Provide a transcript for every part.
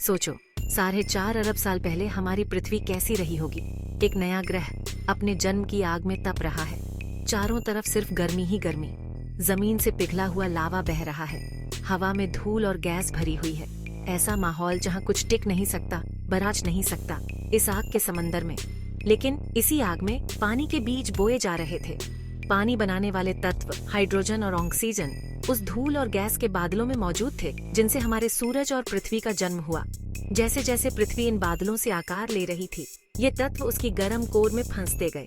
सोचो, 4.5 अरब साल पहले हमारी पृथ्वी कैसी रही होगी। एक नया ग्रह अपने जन्म की आग में तप रहा है। चारों तरफ सिर्फ गर्मी ही गर्मी। जमीन से पिघला हुआ लावा बह रहा है। हवा में धूल और गैस भरी हुई है। ऐसा माहौल जहाँ कुछ टिक नहीं सकता, बराच नहीं सकता इस आग के समंदर में। लेकिन इसी आग में पानी के बीज बोए जा रहे थे। पानी बनाने वाले तत्व हाइड्रोजन और ऑक्सीजन उस धूल और गैस के बादलों में मौजूद थे, जिनसे हमारे सूरज और पृथ्वी का जन्म हुआ। जैसे जैसे पृथ्वी इन बादलों से आकार ले रही थी, ये तत्व उसकी गर्म कोर में फंसते गए।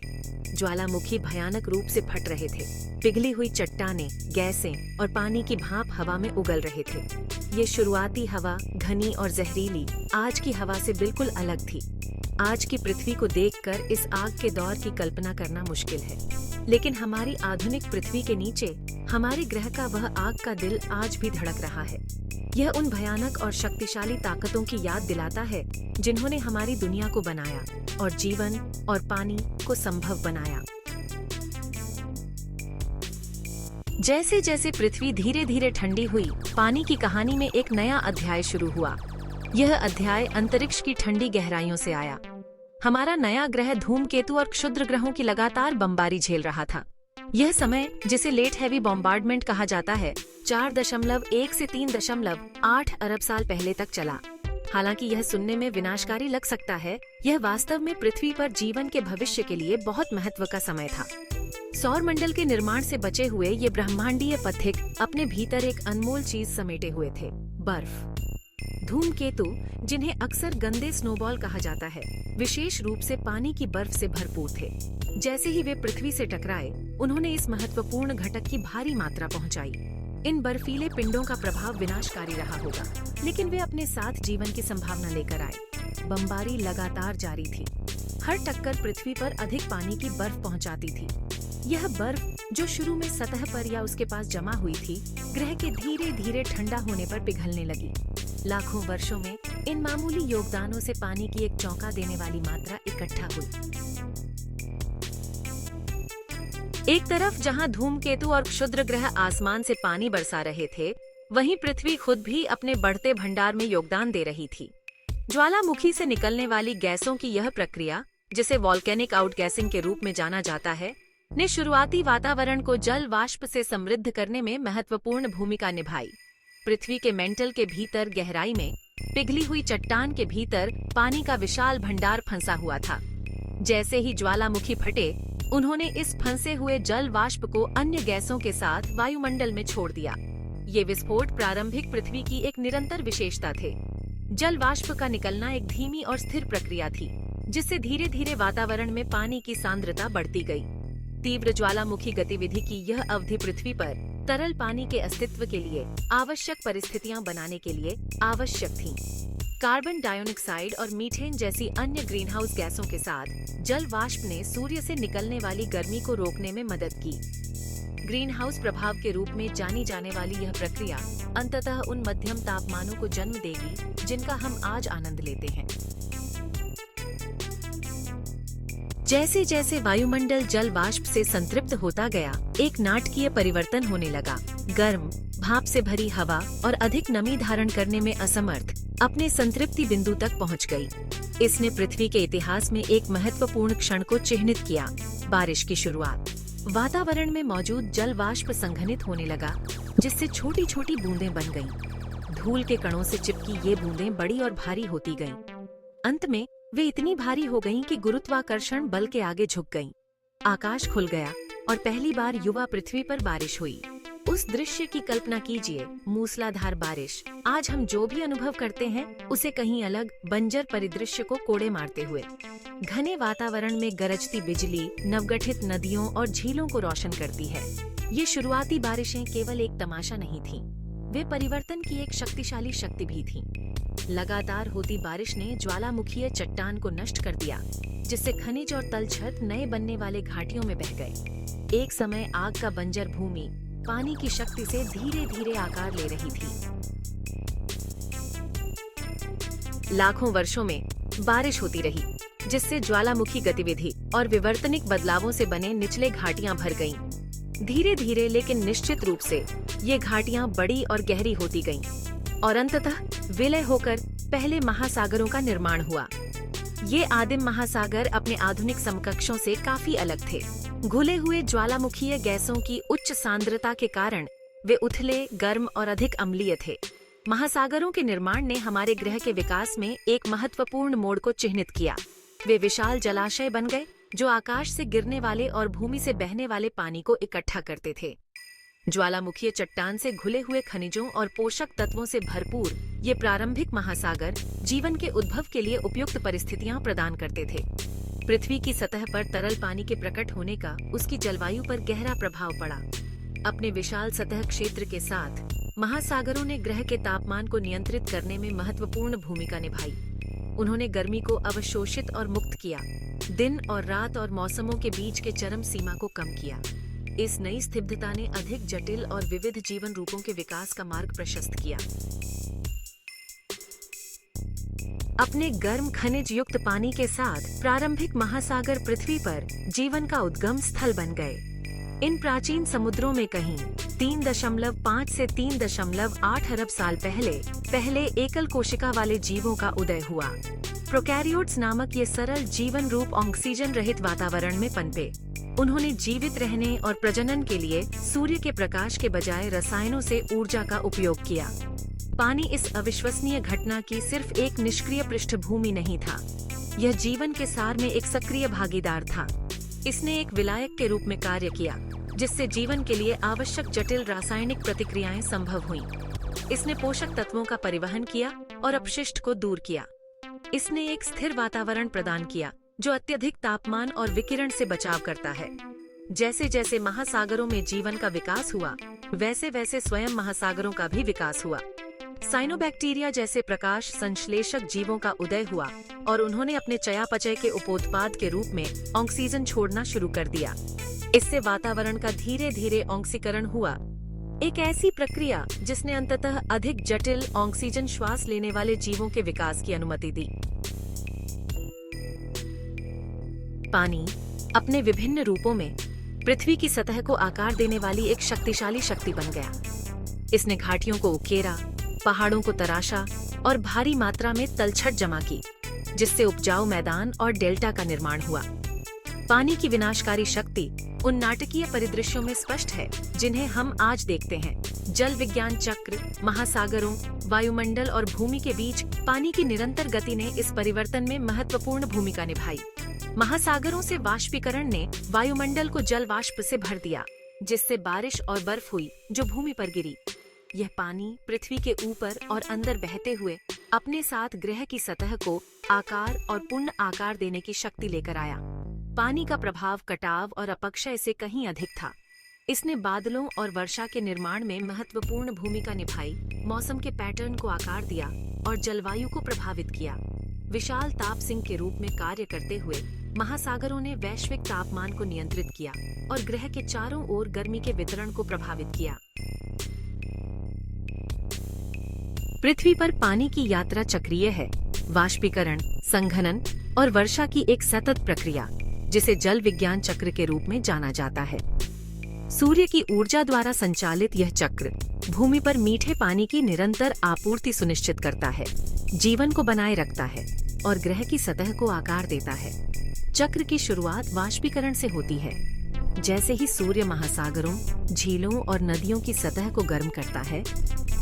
ज्वालामुखी भयानक रूप से फट रहे थे। पिघली हुई चट्टानें, गैसें और पानी की भाप हवा में उगल रहे थे। ये शुरुआती हवा घनी और जहरीली आज की हवा से बिल्कुल अलग थी। आज की पृथ्वी को देखकर इस आग के दौर की कल्पना करना मुश्किल है, लेकिन हमारी आधुनिक पृथ्वी के नीचे हमारे ग्रह का वह आग का दिल आज भी धड़क रहा है। यह उन भयानक और शक्तिशाली ताकतों की याद दिलाता है जिन्होंने हमारी दुनिया को बनाया और जीवन और पानी को संभव बनाया। जैसे जैसे पृथ्वी धीरे धीरे ठंडी हुई, पानी की कहानी में एक नया अध्याय शुरू हुआ। यह अध्याय अंतरिक्ष की ठंडी गहराइयों से आया। हमारा नया ग्रह धूमकेतु और क्षुद्र ग्रहों की लगातार बमबारी झेल रहा था। यह समय, जिसे लेट हैवी बॉम्बार्डमेंट कहा जाता है, 4.1 से 3.8 अरब साल पहले तक चला। हालांकि यह सुनने में विनाशकारी लग सकता है, यह वास्तव में पृथ्वी पर जीवन के भविष्य के लिए बहुत महत्व का समय था। सौर मंडल के निर्माण से बचे हुए ये ब्रह्मांडीय पथिक अपने भीतर एक अनमोल चीज समेटे हुए थे, बर्फ। धूमकेतु, जिन्हें अक्सर गंदे स्नोबॉल कहा जाता है, विशेष रूप से पानी की बर्फ से भरपूर थे। जैसे ही वे पृथ्वी से टकराए, उन्होंने इस महत्वपूर्ण घटक की भारी मात्रा पहुंचाई। इन बर्फीले पिंडों का प्रभाव विनाशकारी रहा होगा, लेकिन वे अपने साथ जीवन की संभावना लेकर आए। बमबारी लगातार जारी थी। हर टक्कर पृथ्वी पर अधिक पानी की बर्फ पहुंचाती थी। यह बर्फ, जो शुरू में सतह पर या उसके पास जमा हुई थी, ग्रह के धीरे धीरे ठंडा होने पर पिघलने लगी। लाखों वर्षों में इन मामूली योगदानों से पानी की एक चौंका देने वाली मात्रा इकट्ठा हुई। एक तरफ जहां धूमकेतु और क्षुद्र ग्रह आसमान से पानी बरसा रहे थे, वहीं पृथ्वी खुद भी अपने बढ़ते भंडार में योगदान दे रही थी। ज्वालामुखी से निकलने वाली गैसों की यह प्रक्रिया, जिसे वॉल्केनिक आउटगैसिंग के रूप में जाना जाता है, ने शुरुआती वातावरण को जल वाष्प से समृद्ध करने में महत्वपूर्ण भूमिका निभाई। पृथ्वी के मेंटल के भीतर गहराई में पिघली हुई चट्टान के भीतर पानी का विशाल भंडार फंसा हुआ था। जैसे ही ज्वालामुखी फटे, उन्होंने इस फंसे हुए जल वाष्प को अन्य गैसों के साथ वायुमंडल में छोड़ दिया। ये विस्फोट प्रारंभिक पृथ्वी की एक निरंतर विशेषता थे। जल वाष्प का निकलना एक धीमी और स्थिर प्रक्रिया थी, जिससे धीरे धीरे वातावरण में पानी की सांद्रता बढ़ती गई। तीव्र ज्वालामुखी गतिविधि की यह अवधि पृथ्वी पर तरल पानी के अस्तित्व के लिए आवश्यक परिस्थितियां बनाने के लिए आवश्यक थी। कार्बन डाइऑक्साइड और मीथेन जैसी अन्य ग्रीनहाउस गैसों के साथ जल वाष्प ने सूर्य से निकलने वाली गर्मी को रोकने में मदद की। ग्रीनहाउस प्रभाव के रूप में जानी जाने वाली यह प्रक्रिया अंततः उन मध्यम तापमानों को जन्म देगी जिनका हम आज आनंद लेते हैं। जैसे जैसे वायुमंडल जल वाष्प से संतृप्त होता गया, एक नाटकीय परिवर्तन होने लगा। गर्म, भाप से भरी हवा और अधिक नमी धारण करने में असमर्थ अपने संतृप्ति बिंदु तक पहुंच गई। इसने पृथ्वी के इतिहास में एक महत्वपूर्ण क्षण को चिह्नित किया, बारिश की शुरुआत। वातावरण में मौजूद जल वाष्प संघनित होने लगा, जिससे छोटी छोटी बूंदें बन गईं। धूल के कणों से चिपकी ये बूंदें बड़ी और भारी होती गईं। अंत में वे इतनी भारी हो गईं कि गुरुत्वाकर्षण बल के आगे झुक गईं। आकाश खुल गया और पहली बार युवा पृथ्वी पर बारिश हुई। उस दृश्य की कल्पना कीजिए, मूसलाधार बारिश। आज हम जो भी अनुभव करते हैं, उसे कहीं अलग बंजर परिदृश्य को कोड़े मारते हुए। घने वातावरण में गरजती बिजली नवगठित नदियों और झीलों को रोशन करती है। ये शुरुआती बारिशें केवल एक तमाशा नहीं थीं, वे परिवर्तन की एक शक्तिशाली शक्ति भी थीं। लगातार होती बारिश ने ज्वालामुखीय चट्टान को नष्ट कर दिया, जिससे खनिज और तलछट नए बनने वाले घाटियों में बह गए। एक समय आग का बंजर भूमि पानी की शक्ति से धीरे धीरे आकार ले रही थी। लाखों वर्षों में बारिश होती रही, जिससे ज्वालामुखी गतिविधि और विवर्तनिक बदलावों से बने निचले घाटियां भर गईं। धीरे धीरे लेकिन निश्चित रूप से ये घाटियां बड़ी और गहरी होती गईं और अंततः विलय होकर पहले महासागरों का निर्माण हुआ। ये आदिम महासागर अपने आधुनिक समकक्षों से काफी अलग थे। घुले हुए ज्वालामुखीय गैसों की उच्च सांद्रता के कारण वे उथले, गर्म और अधिक अम्लीय थे। महासागरों के निर्माण ने हमारे ग्रह के विकास में एक महत्वपूर्ण मोड़ को चिह्नित किया। वे विशाल जलाशय बन गए जो आकाश से गिरने वाले और भूमि से बहने वाले पानी को इकट्ठा करते थे। ज्वालामुखीय चट्टान से घुले हुए खनिजों और पोषक तत्वों से भरपूर ये प्रारंभिक महासागर जीवन के उद्भव के लिए उपयुक्त परिस्थितियां प्रदान करते थे। पृथ्वी की सतह पर तरल पानी के प्रकट होने का उसकी जलवायु पर गहरा प्रभाव पड़ा। अपने विशाल सतह क्षेत्र के साथ महासागरों ने ग्रह के तापमान को नियंत्रित करने में महत्वपूर्ण भूमिका निभाई। उन्होंने गर्मी को अवशोषित और मुक्त किया, दिन और रात और मौसमों के बीच के चरम सीमा को कम किया। इस नई स्थिरता ने अधिक जटिल और विविध जीवन रूपों के विकास का मार्ग प्रशस्त किया। अपने गर्म खनिज युक्त पानी के साथ प्रारंभिक महासागर पृथ्वी पर जीवन का उद्गम स्थल बन गए। इन प्राचीन समुद्रों में कहीं 3.5 से 3.8 अरब साल पहले एकल कोशिका वाले जीवों का उदय हुआ। प्रोकैरियोट्स नामक ये सरल जीवन रूप ऑक्सीजन रहित वातावरण में पनपे। उन्होंने जीवित रहने और प्रजनन के लिए सूर्य के प्रकाश के बजाय रसायनों से ऊर्जा का उपयोग किया। पानी इस अविश्वसनीय घटना की सिर्फ एक निष्क्रिय पृष्ठभूमि नहीं था, यह जीवन के सार में एक सक्रिय भागीदार था। इसने एक विलायक के रूप में कार्य किया, जिससे जीवन के लिए आवश्यक जटिल रासायनिक प्रतिक्रियाएं संभव हुईं। इसने पोषक तत्वों का परिवहन किया और अपशिष्ट को दूर किया। इसने एक स्थिर वातावरण प्रदान किया जो अत्यधिक तापमान और विकिरण से बचाव करता है। जैसे जैसे महासागरों में जीवन का विकास हुआ, वैसे वैसे स्वयं महासागरों का भी विकास हुआ। साइनोबैक्टीरिया जैसे प्रकाश संश्लेषक जीवों का उदय हुआ और उन्होंने अपने चयापचय के उपोत्पाद के रूप में ऑक्सीजन छोड़ना शुरू कर दिया। इससे वातावरण का धीरे धीरे ऑक्सीकरण हुआ, एक ऐसी प्रक्रिया जिसने अंततः अधिक जटिल ऑक्सीजन श्वास लेने वाले जीवों के विकास की अनुमति दी। पानी अपने विभिन्न रूपों में पृथ्वी की सतह को आकार देने वाली एक शक्तिशाली शक्ति बन गया। इसने घाटियों को उकेरा, पहाड़ों को तराशा और भारी मात्रा में तलछट जमा की, जिससे उपजाऊ मैदान और डेल्टा का निर्माण हुआ। पानी की विनाशकारी शक्ति उन नाटकीय परिदृश्यों में स्पष्ट है जिन्हें हम आज देखते हैं। जल विज्ञान चक्र, महासागरों, वायुमंडल और भूमि के बीच पानी की निरंतर गति ने इस परिवर्तन में महत्वपूर्ण भूमिका निभाई। महासागरों से वाष्पीकरण ने वायुमंडल को जल वाष्प से भर दिया, जिससे बारिश और बर्फ हुई जो भूमि पर गिरी। यह पानी पृथ्वी के ऊपर और अंदर बहते हुए अपने साथ ग्रह की सतह को आकार और पूर्ण आकार देने की शक्ति लेकर आया। पानी का प्रभाव कटाव और अपक्षय से कहीं अधिक था। इसने बादलों और वर्षा के निर्माण में महत्वपूर्ण भूमिका निभाई, मौसम के पैटर्न को आकार दिया और जलवायु को प्रभावित किया। विशाल ताप सिंक के रूप में कार्य करते हुए महासागरों ने वैश्विक तापमान को नियंत्रित किया और ग्रह के चारों ओर गर्मी के वितरण को प्रभावित किया। पृथ्वी पर पानी की यात्रा चक्रीय है। वाष्पीकरण, संघनन और वर्षा की एक सतत प्रक्रिया, जिसे जल विज्ञान चक्र के रूप में जाना जाता है। सूर्य की ऊर्जा द्वारा संचालित यह चक्र भूमि पर मीठे पानी की निरंतर आपूर्ति सुनिश्चित करता है, जीवन को बनाए रखता है और ग्रह की सतह को आकार देता है। चक्र की शुरुआत वाष्पीकरण से होती है। जैसे ही सूर्य महासागरों, झीलों और नदियों की सतह को गर्म करता है,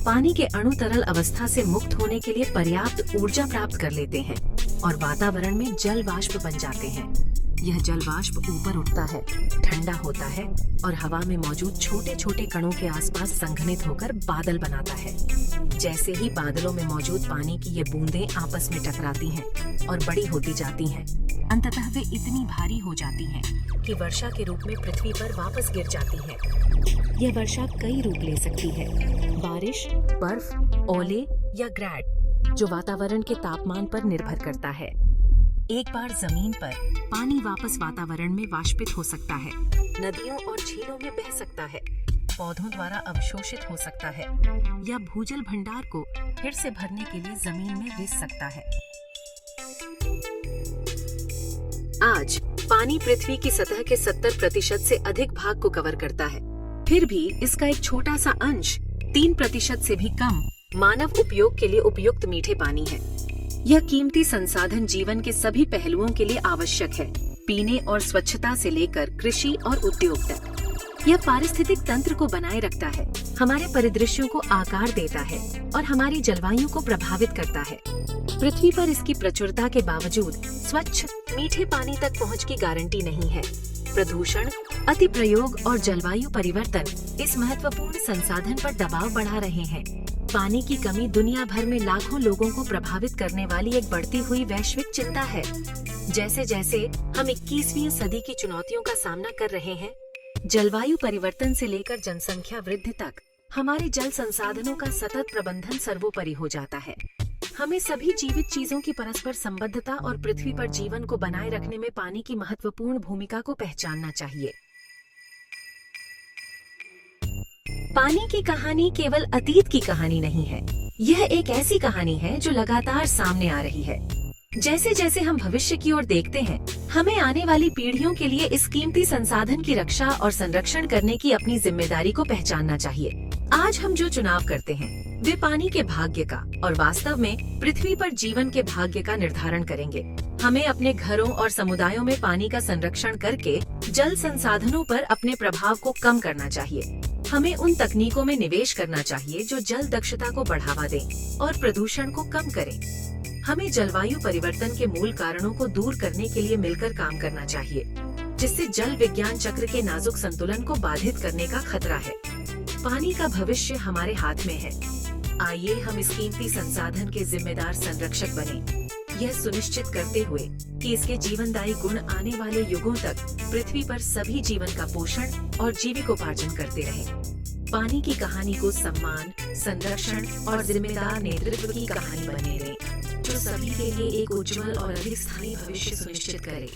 पानी के अणु तरल अवस्था से मुक्त होने के लिए पर्याप्त ऊर्जा प्राप्त कर लेते हैं और वातावरण में जल वाष्प बन जाते हैं। यह जल वाष्प ऊपर उठता है, ठंडा होता है और हवा में मौजूद छोटे छोटे कणों के आसपास संघनित होकर बादल बनाता है। जैसे ही बादलों में मौजूद पानी की ये बूंदें आपस में टकराती हैं और बड़ी होती जाती हैं, अंततः वे इतनी भारी हो जाती हैं कि वर्षा के रूप में पृथ्वी पर वापस गिर जाती है। यह वर्षा कई रूप ले सकती है: बारिश, बर्फ, ओले या ग्रेड, जो वातावरण के तापमान पर निर्भर करता है। एक बार जमीन पर पानी वापस वातावरण में वाष्पित हो सकता है, नदियों और झीलों में बह सकता है, पौधों द्वारा अवशोषित हो सकता है या भूजल भंडार को फिर से भरने के लिए जमीन में रिस सकता है। आज पानी पृथ्वी की सतह के 70% से अधिक भाग को कवर करता है। फिर भी इसका एक छोटा सा अंश 3% से भी कम मानव उपयोग के लिए उपयुक्त मीठे पानी है। यह कीमती संसाधन जीवन के सभी पहलुओं के लिए आवश्यक है, पीने और स्वच्छता से लेकर कृषि और उद्योग तक। यह पारिस्थितिक तंत्र को बनाए रखता है, हमारे परिदृश्यों को आकार देता है और हमारी जलवायु को प्रभावित करता है। पृथ्वी पर इसकी प्रचुरता के बावजूद स्वच्छ मीठे पानी तक पहुंच की गारंटी नहीं है। प्रदूषण, अति प्रयोग और जलवायु परिवर्तन इस महत्वपूर्ण संसाधन पर दबाव बढ़ा रहे हैं। पानी की कमी दुनिया भर में लाखों लोगों को प्रभावित करने वाली एक बढ़ती हुई वैश्विक चिंता है। जैसे जैसे हम 21वीं सदी की चुनौतियों का सामना कर रहे हैं, जलवायु परिवर्तन से लेकर जनसंख्या वृद्धि तक, हमारे जल संसाधनों का सतत प्रबंधन सर्वोपरि हो जाता है। हमें सभी जीवित चीजों की परस्पर संबद्धता और पृथ्वी पर जीवन को बनाए रखने में पानी की महत्वपूर्ण भूमिका को पहचानना चाहिए। पानी की कहानी केवल अतीत की कहानी नहीं है, यह एक ऐसी कहानी है जो लगातार सामने आ रही है। जैसे जैसे हम भविष्य की ओर देखते हैं, हमें आने वाली पीढ़ियों के लिए इस कीमती संसाधन की रक्षा और संरक्षण करने की अपनी जिम्मेदारी को पहचानना चाहिए। आज हम जो चुनाव करते हैं, वे पानी के भाग्य का और वास्तव में पृथ्वी पर जीवन के भाग्य का निर्धारण करेंगे। हमें अपने घरों और समुदायों में पानी का संरक्षण करके जल संसाधनों पर अपने प्रभाव को कम करना चाहिए। हमें उन तकनीकों में निवेश करना चाहिए जो जल दक्षता को बढ़ावा दें और प्रदूषण को कम करें। हमें जलवायु परिवर्तन के मूल कारणों को दूर करने के लिए मिलकर काम करना चाहिए, जिससे जल विज्ञान चक्र के नाजुक संतुलन को बाधित करने का खतरा है। पानी का भविष्य हमारे हाथ में है। आइए हम इस कीमती संसाधन के जिम्मेदार संरक्षक बने, यह सुनिश्चित करते हुए कि इसके जीवनदायी गुण आने वाले युगों तक पृथ्वी पर सभी जीवन का पोषण और जीविकोपार्जन करते रहें। पानी की कहानी को सम्मान, संरक्षण और जिम्मेदार नेतृत्व की कहानी बनने दें, जो सभी के लिए एक उज्जवल और अधिक स्थायी भविष्य सुनिश्चित करे।